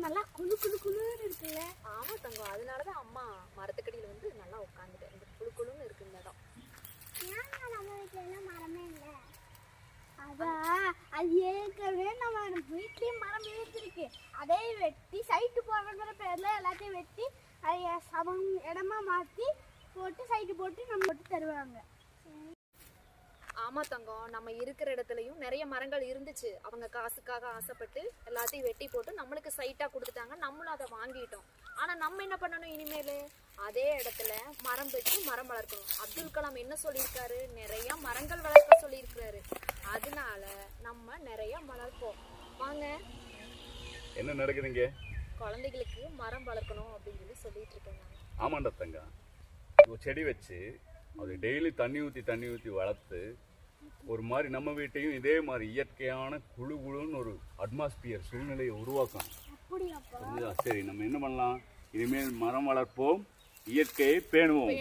நல்லா குளு குளு குளுன்னு இருக்குல்ல. ஆமா தங்கம், அதனாலதான் அம்மா மரத்துக்கடியில வந்து நல்லா உட்காந்துட்டேன். இந்த குளு குளுன்னு இருக்கு இந்த இடம். ஏன் நம்ம வீட்டுல எல்லாம் மரமே இல்லை? அதான் அது ஏற்கனவே நம்ம வீட்லயும் மரம் இருக்கு. அதே வெட்டி சைட்டு போடுறங்கிற பேர்ல எல்லாத்தையும் வெட்டி அதை சமம் இடமா மாத்தி போட்டு சைட்டு போட்டு நம்ம போட்டு தருவாங்க. ஆமா தங்கம், நம்ம இருக்கிற இடத்துலயும் நிறைய மரங்கள் இருந்துச்சு. அவங்க காசுக்காக ஆசைப்பட்டு எல்லாத்தையும் வெட்டி போட்டு நம்மளுக்கு சைட்டா கொடுத்துட்டாங்க. நம்மளும் அதை வாங்கிட்டோம். ஆனா நம்ம என்ன பண்ணணும்? இனிமேல் அதே இடத்துல மரம் வச்சு மரம் வளர்க்கணும். அப்துல் கலாம் என்ன சொல்லியிருக்காரு? நிறைய மரங்கள் வளர்க்க சொல்லியிருக்கிறாரு. அதனால நம்ம நிறைய வளர்ப்போம். வாங்க. என்ன நடக்குதுங்க? குழந்தைகளுக்கு மரம் வளர்க்கணும் அப்படின்னு சொல்லிட்டு இருக்கேன். ஆமாண்டா தங்க, ஒரு செடி வச்சு அது டெய்லி தண்ணி ஊற்றி வளர்த்து ஒரு மாதிரி நம்ம வீட்டையும் இதே மாதிரி இயற்கையான குழு குழுன்னு ஒரு அட்மாஸ்பியர் சூழ்நிலையை உருவாக்கணும். புரியுதா? சரி, நம்ம என்ன பண்ணலாம்? இனிமேல் மரம் வளர்ப்போம், இயற்கையை பேணுவோம்.